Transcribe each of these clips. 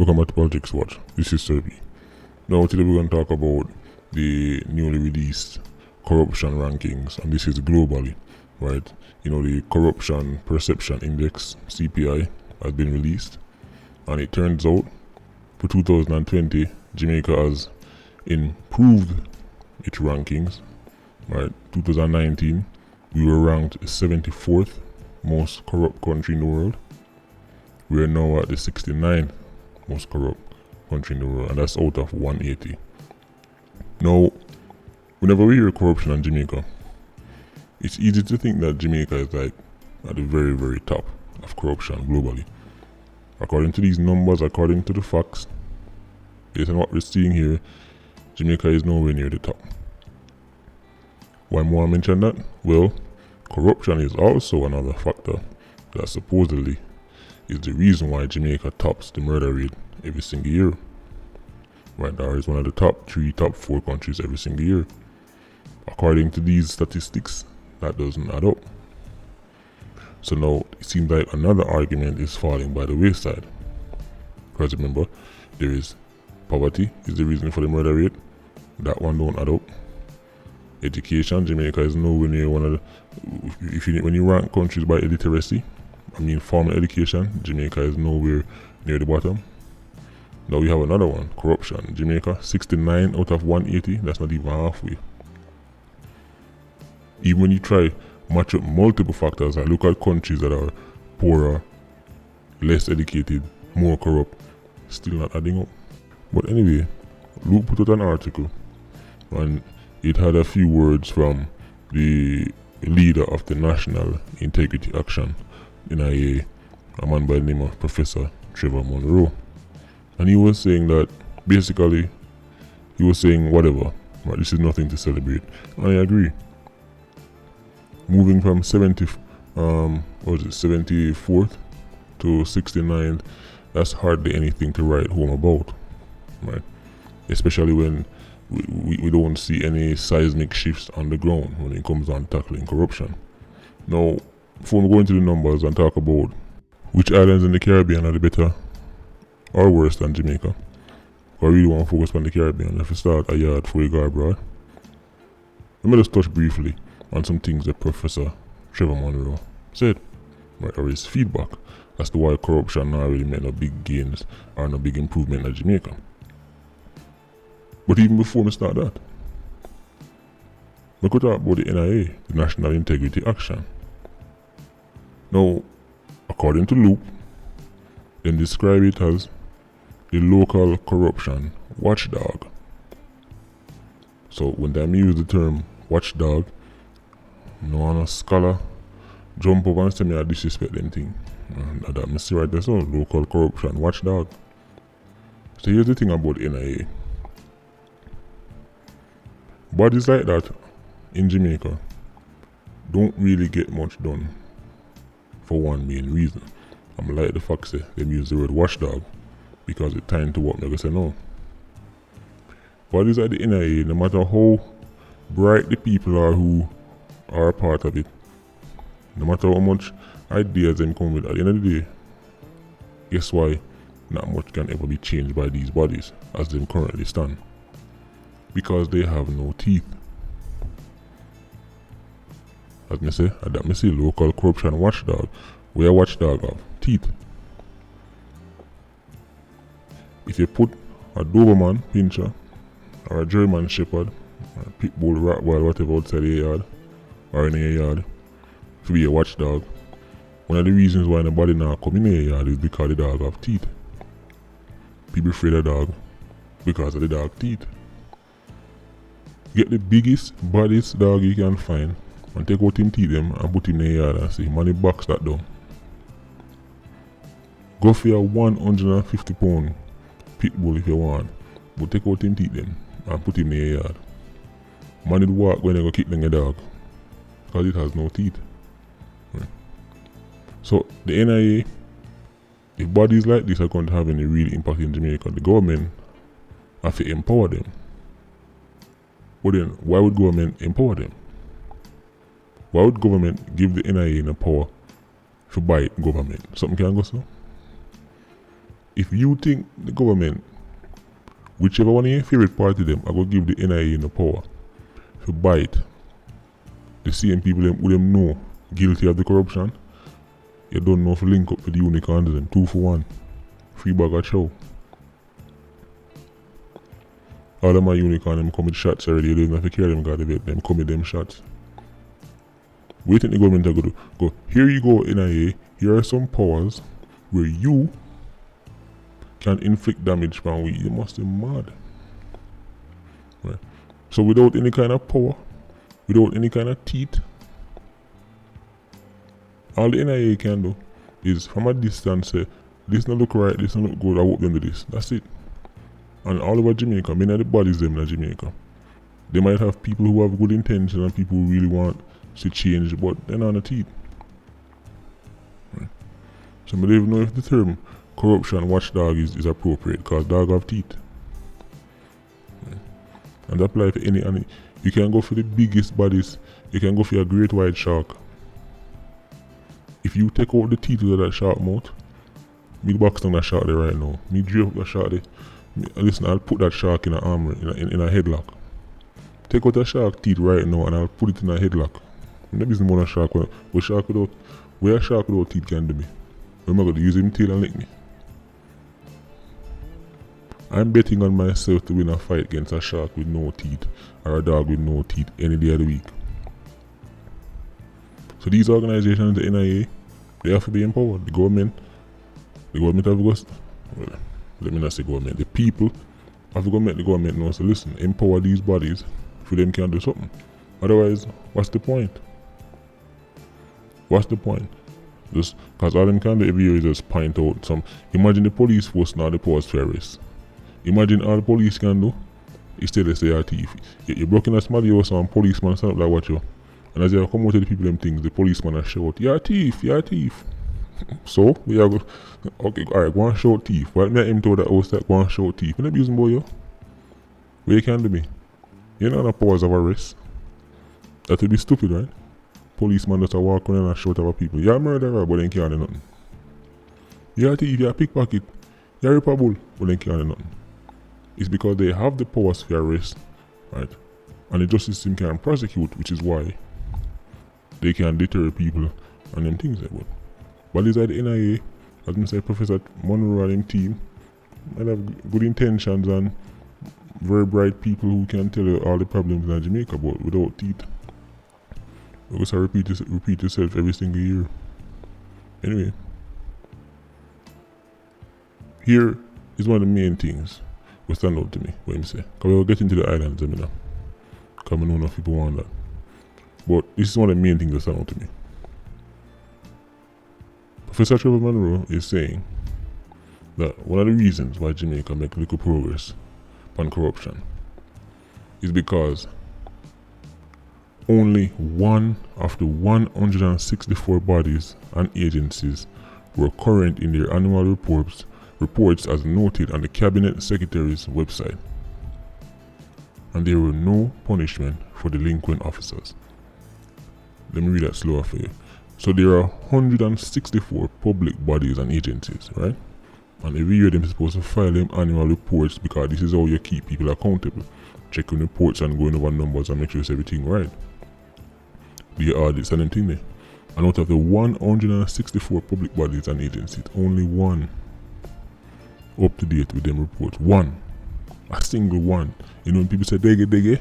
Welcome at Politics Watch. This is Sir B. Now today we're going to talk about the newly released corruption rankings, and this is globally, right? The Corruption Perception Index, CPI, has been released, and it turns out for 2020, Jamaica has improved its rankings, right? 2019, we were ranked 74th most corrupt country in the world. We are now at the 69th most corrupt country in the world, and that's out of 180. Now, whenever we hear corruption in Jamaica, it's easy to think that Jamaica is like at the very, very top of corruption globally. According to these numbers, according to the facts, based on what we're seeing here, Jamaica is nowhere near the top. Why more I mention that? Well, corruption is also another factor that supposedly is the reason why Jamaica tops the murder rate every single year. Right now is one of the top 3, top 4 countries every single year. According to these statistics, that doesn't add up. So now it seems like another argument is falling by the wayside. Because remember, there is poverty is the reason for the murder rate. That one don't add up. Education, Jamaica is nowhere near one of the, when you rank countries by illiteracy, formal education, Jamaica is nowhere near the bottom. Now we have another one, corruption. Jamaica, 69 out of 180, that's not even halfway. Even when you try match up multiple factors, I look at countries that are poorer, less educated, more corrupt, still not adding up. But anyway, Luke put out an article, and it had a few words from the leader of the National Integrity Action, NIA, a man by the name of Professor Trevor Monroe. And he was saying that, basically, he was saying whatever, right, this is nothing to celebrate. And I agree. Moving from 74th to 69th, that's hardly anything to write home about, right? Especially when we don't see any seismic shifts on the ground when it comes on tackling corruption. Now, before we go into the numbers and talk about which islands in the Caribbean are the better or worse than Jamaica, I really want to focus on the Caribbean. If we start a yard before we go abroad, let me just touch briefly on some things that Professor Trevor Monroe said, right, or his feedback as to why corruption not really made no big gains or no big improvement in Jamaica. But even before we start that, we could talk about the NIA, the National Integrity Action. Now, according to Loop, they describe it as the local corruption watchdog. So when they use the term watchdog, no one a scholar jump up and say me I disrespect them thing. And that me see right there, so local corruption watchdog. So here's the thing about NIA. Bodies like that in Jamaica don't really get much done for one main reason. I'm like the fact say they use the word watchdog because it's time to what me say no. Bodies like the NIA, no matter how bright the people are who are a part of it, no matter how much ideas them come with, at the end of the day, guess why not much can ever be changed by these bodies as them currently stand? Because they have no teeth. As me say, local corruption watchdog. We a watchdog have teeth. If you put a Doberman Pinscher or a German Shepherd or a Pitbull, Rottweiler, whatever outside the yard or in a yard to be a watchdog, one of the reasons why nobody now come in a yard is because the dog have teeth. People afraid of dog because of the dog teeth. Get the biggest, baddest dog you can find and take out him teeth them and put him in the yard and say, money box that down. Go for a 150 pound pit bull if you want, but take out him teeth them and put him in the yard. Man will walk when they go kick down a dog because it has no teeth. Right. So the NIA, if bodies like this are going to have any real impact in Jamaica, the government have to empower them. But then, why would government empower them? Why would government give the NIA the power to buy government? Something can go so? if you think the government, whichever one of your favorite party them, I go give the NIA no power to bite the same people who them know guilty of the corruption, you don't know if you link up with the unicorns them 2 for 1. Free bag of chow. All of my unicorn them come with shots already, you don't have to carry them, got them come with them shots. What do you think the government are going to do? Go, here you go NIA, here are some powers where you can inflict damage from we. You must be mad. Right. So without any kind of power, without any kind of teeth, all the NIA can do is from a distance say, this not look right, this not look good, I hope them do this. That's it. And all over Jamaica, many of the bodies them in Jamaica, they might have people who have good intention and people who really want to change, but they're not on the teeth. Right. So I don't even know if the term corruption watchdog is appropriate, because dog have teeth. Right. And that apply for any, you can go for the biggest bodies, you can go for a great white shark. If you take out the teeth of that shark mouth, me box down that shark there right now. Me drape up that shark there. Listen, I'll put that shark in an armory, in a headlock. Take out that shark teeth right now and I'll put it in a headlock. Maybe it's more than a shark. Where a shark without teeth can do me? Am I going to use him tail and lick me? I'm betting on myself to win a fight against a shark with no teeth or a dog with no teeth any day of the week. So these organizations, the NIA, they have to be empowered. The government have to go, well, let me not say government, the people have to go make the government know, so listen, empower these bodies for them can do something. Otherwise, what's the point? What's the point? Just because all them can do every year is just point out some. Imagine the police force now the powers to arrest. Imagine all the police can do is tell us they are thief. You're broken a small house and policeman stand up like what you. And as you come out to the people them things, the policeman are shout, you're a thief, you're a thief. So we are go, okay, alright, go and shout thief. Why me him to that house that go and shout thief? You're not abusing boy yo. Where you can do me? You're not on a powers of arrest. That would be stupid, right? Policeman just a walk around and shout over people. You're a murderer, but they can't do nothing. You're a thief, you're a pickpocket, you're a ripper bull, but they can't do nothing. It's because they have the powers to arrest, right? And the justice system can prosecute, which is why they can deter people and them things like that. But inside the NIA, as I say, Professor Monroe and him team might have good intentions and very bright people who can tell you all the problems in Jamaica, but without teeth. You just repeat yourself every single year. Anyway, here is one of the main things that stand out to me, what him say. Because we'll get into the islands, because I know enough people want that. But this is one of the main things that stand out to me. Professor Trevor Monroe is saying that one of the reasons why Jamaica make little progress on corruption is because only one of the 164 bodies and agencies were current in their annual reports as noted on the Cabinet Secretary's website. And there were no punishment for delinquent officers. Let me read that slower for you. So there are 164 public bodies and agencies, right? And every year they're supposed to file them annual reports because this is how you keep people accountable. Checking reports and going over numbers and make sure it's everything right. The audits and everything there. And out of the 164 public bodies and agencies, only one up to date with them reports. One. A single one. You know when people say dege,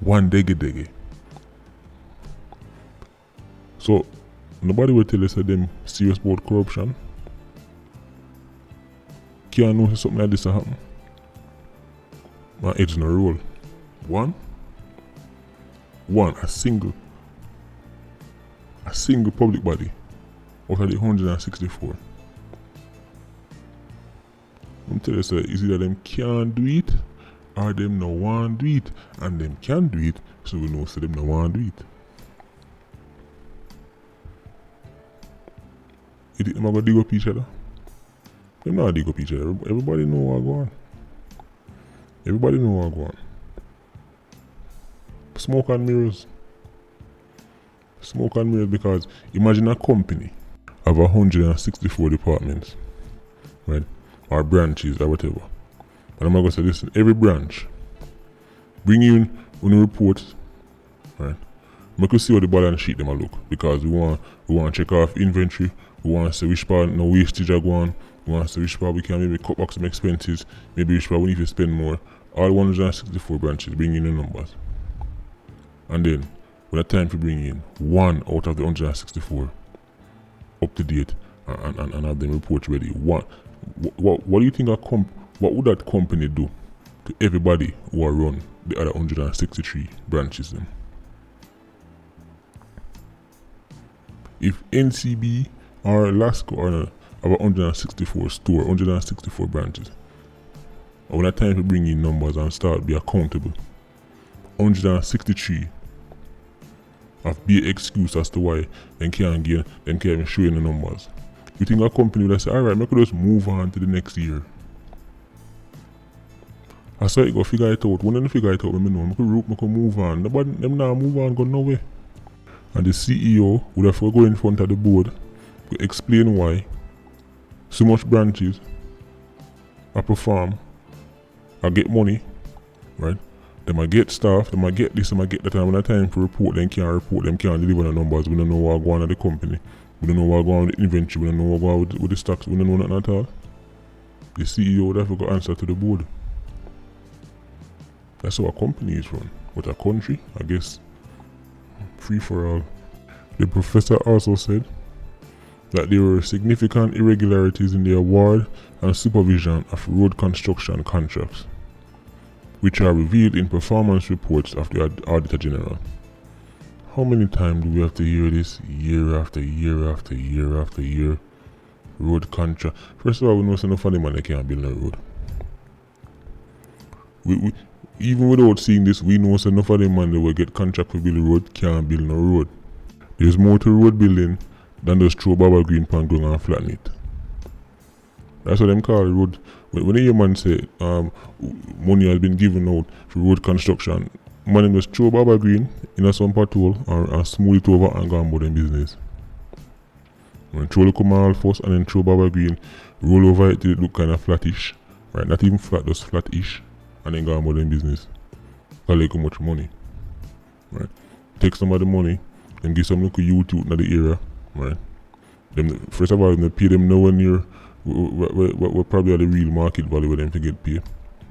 one dege. So nobody will tell us that them serious about corruption. Can't know something like this will happen. My edge in a roll. One, a single public body out of the 164. I'm telling you, sir, is either them can't do it or them no want do it. And them can do it, so we know so them no want do it. You think them are going to dig up each other? Them not dig up each other. Everybody know what go on. Everybody know what go on. Smoke and mirrors. Smoke and mirrors, because imagine a company of 164 departments, right? or branches or whatever. And I'm going to say, listen, every branch, bring in on the reports, right? We could see how the balance sheet them a look, because we want to check off inventory, we want to see which part no wastage are going, we want to see which part we can maybe cut back some expenses, maybe which part we need to spend more. All 164 branches, bring in the numbers. And then, when it's time to bring in one out of the 164 up to date and have them reports ready. What do you think what would that company do to everybody who are run the other 163 branches then? If NCB or Lasco or about 164 store, 164 branches, and when it's time to bring in numbers and start be accountable, 163 have be excuse as to why they can't even show you the numbers. You think a company will say, alright, I could just move on to the next year. I saw it go figure it out. When I figure it out, I know I could move on. Nobody them now move on, go nowhere. And the CEO would have to go in front of the board to explain why so much branches I perform, I get money, right? They might get staff, they might get this, they might get that, and when it's time to report, them can't deliver the numbers. We don't know what's going on at the company. We don't know what's going on with the inventory, we don't know what's going on with the stocks, we don't know nothing at all. The CEO would have to go answer to the board. That's how a company is run. With a country, I guess, free for all. The professor also said that there were significant irregularities in the award and supervision of road construction contracts, which are revealed in performance reports of the Auditor General. How many times do we have to hear this year after year after year after year? Road contract. First of all, we know enough of them and they can't build a road. We even without seeing this, we know enough of them and they will get contract for build a road, can't build no road. There's more to road building than just throw Baba Green pan ground and flatten it. That's what them call road. When a man say money has been given out for road construction, man just throw Baba Green in a some patrol and smooth it over and go on about them business. When throw the Kumal first and then throw Baba Green, roll over it till it look kind of flattish. Right, not even flat, just flattish. And then go on about them business. Collect how much money. Right. Take some of the money and give some local youth in the area. Right. Them, first of all, they pay them nowhere near what probably are the real market value where them to get paid.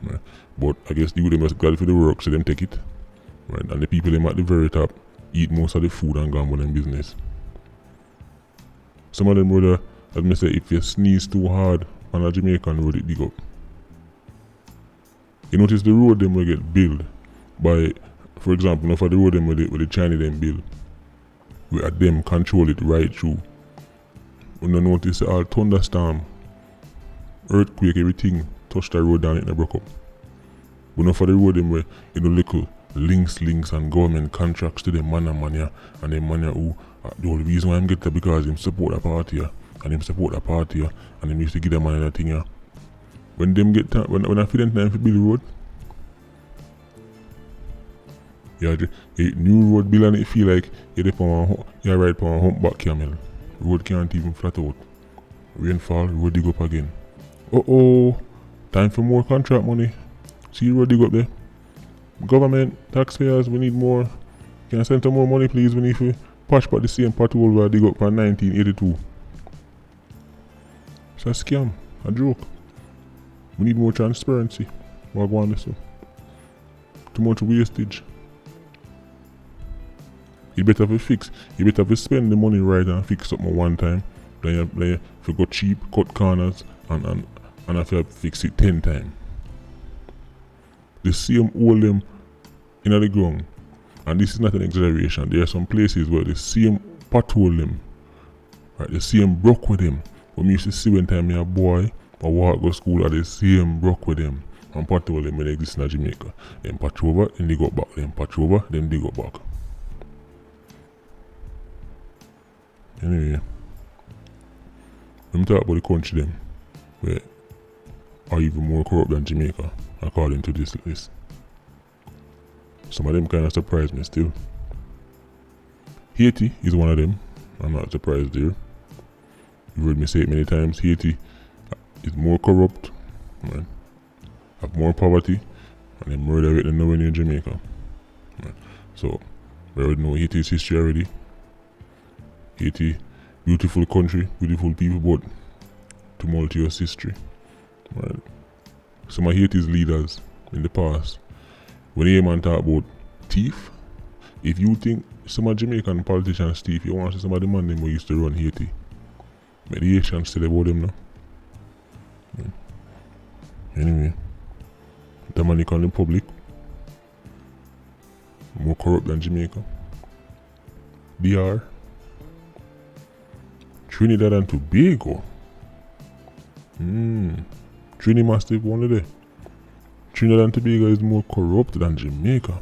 Right. But I guess the youth them just glad for the work, so them take it. Right. And the people them at the very top eat most of the food and go on about them business. Some of them brother, as me say, if you sneeze too hard on a Jamaican road, it dig up. You notice the road them will get built by, for example, for the road them with the Chinese them build, we at them control it right through. When you notice all thunderstorm, earthquake, everything touch the road down, it broke up. But not for the road them where little links and government contracts to the man and the man who the only reason why I'm get that because him support a party and him support a party and him used to give them money and that thing. When them get time, when I feel them time to build the road, new road build and it feel like you're right on a humpback camel. Road can't even flat out. Rainfall, road dig up again. Time for more contract money. See road dig up there. Government, taxpayers, we need more. Can I send some more money please? We need to patch back the same pothole where I dig up in 1982. It's a scam, a joke. We need more transparency. What go on this one? Too much wastage. You better have fix. You better have spend the money right and fix something one time. Then you go cheap, cut corners, and have to fix it 10 times. The same hole them in the ground. And this is not an exaggeration. There are some places where the same pothole them, right, the same broke with them. When we used to see when time me a boy, I walk go school at the same broke with them. And patrol them when they exist in Jamaica. Then patch over, then they go back. Then patch over, then they go back. Anyway, let me talk about the country them where are even more corrupt than Jamaica, according to this list. Some of them kind of surprise me still. Haiti is one of them. I'm not surprised there. You've heard me say it many times. Haiti is more corrupt, right? Have more poverty, and the murder rate than nowhere near Jamaica. Right? So, we already know Haiti's history already. Haiti, beautiful country, beautiful people, but tumultuous history. Right? Some of Haiti's leaders in the past, when they man talk about thief, if you think some of Jamaican politicians thief, you want to see some of the man them who used to run Haiti. But the Haitians still about them now. Right? Anyway, Dominican Republic, more corrupt than Jamaica. DR, Trinidad and Tobago. Trini Mastiff one of there. Trinidad and Tobago is more corrupt than Jamaica.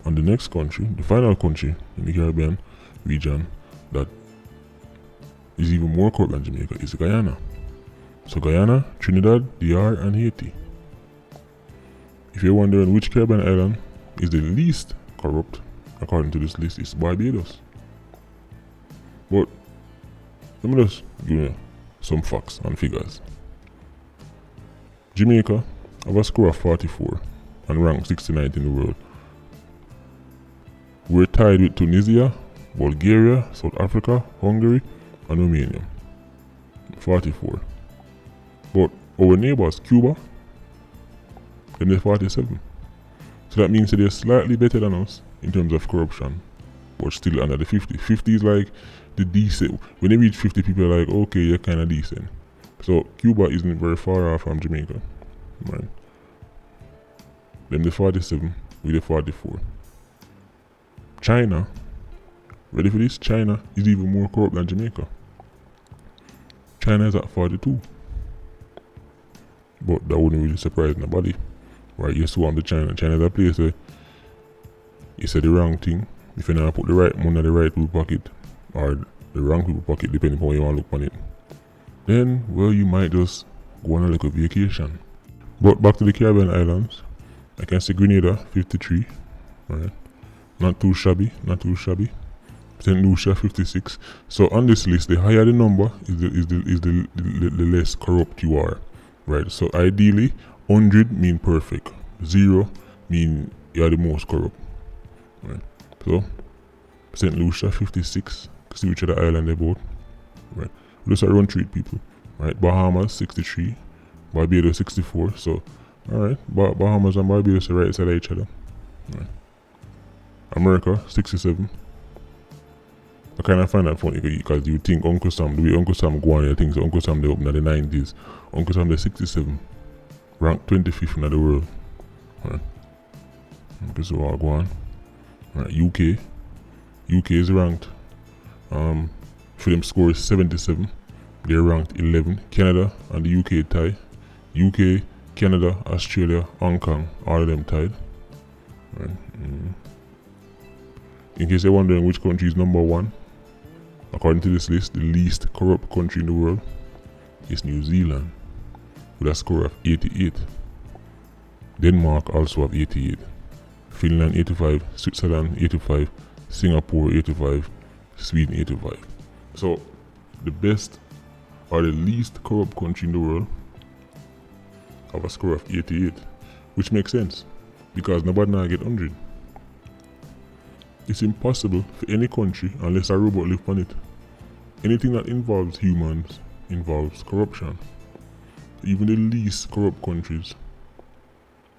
And the next country, the final country in the Caribbean region that is even more corrupt than Jamaica is Guyana. So Guyana, Trinidad, DR and Haiti. If you're wondering which Caribbean island is the least corrupt, according to this list, it's Barbados. But let me just give you some facts and figures. Jamaica have a score of 44 and ranked 69th in the world. We're tied with Tunisia, Bulgaria, South Africa, Hungary and Romania. 44. But our neighbors, Cuba, they're 47. So that means that they're slightly better than us in terms of corruption, but still under the 50. 50 is like the decent. When they reach 50, people are like, okay, you're kind of decent. So Cuba isn't very far off from Jamaica. Right? Them the 47, we the 44. China, ready for this? China is even more corrupt than Jamaica. China is at 42. But that wouldn't really surprise nobody. Right, you swarm to China. China's a place where you say the wrong thing. If you not put the right money in the right people pocket, or the wrong people pocket, depending on how you want to look on it, then, well, you might just go on a little vacation. But back to the Caribbean islands, I can see Grenada, 53. Right. Not too shabby, not too shabby. St. Lucia, 56. So on this list, the higher the number is the less corrupt you are. Right. So ideally, 100 mean perfect. 0 mean you are the most corrupt. Right. So St. Lucia, 56. See which other island they both. Right. We just around treat people. Right. Bahamas, 63. Barbados, 64. So alright, Bahamas and Barbados are right side of each other. Right. America, 67. I kind of find that funny because you think Uncle Sam, the way Uncle Sam go on, you think so Uncle Sam they open in the 90s. Uncle Sam, they're 67. Ranked 25th in the world. Right. Okay, so I'll go on. Right, UK. UK is ranked. For them score is 77. They're ranked 11. Canada and the UK tie. UK, Canada, Australia, Hong Kong, all of them tied. Right. In case you're wondering which country is number 1, according to this list, the least corrupt country in the world is New Zealand, with a score of 88. Denmark also have 88. Finland 85, Switzerland 85, Singapore 85, Sweden 85. So the best or the least corrupt country in the world have a score of 88, which makes sense because nobody now get 100. It's impossible for any country unless a robot live on it. Anything that involves humans involves corruption. Even the least corrupt countries,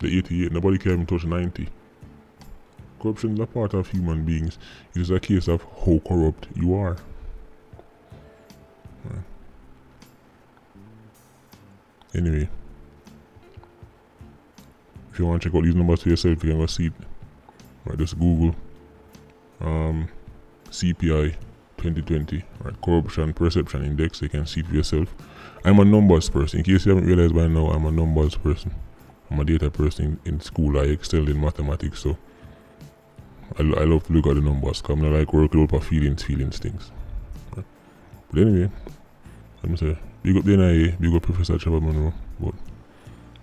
the 88, nobody can even touch 90. Corruption is a part of human beings. It is a case of how corrupt you are. Right. Anyway, if you want to check out these numbers for yourself, you can go see it. Right, just Google CPI 2020, right, Corruption Perception Index. You can see it for yourself. I'm a numbers person. In case you haven't realized by now, I'm a numbers person. I'm a data person in school. I excelled in mathematics, so I love to look at the numbers. Cause I like work out for feelings things. Right. But anyway, let me say, big up the NIA, big up Professor Trevor Monroe. But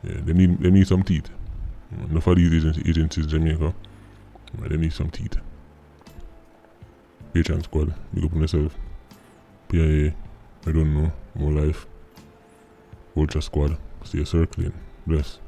yeah, they need some teeth. Enough of these agencies in Jamaica, they need some teeth. Patreon squad, big up on yourself. PIA. I don't know. More life. Ultra Squad. Stay circling. Bless.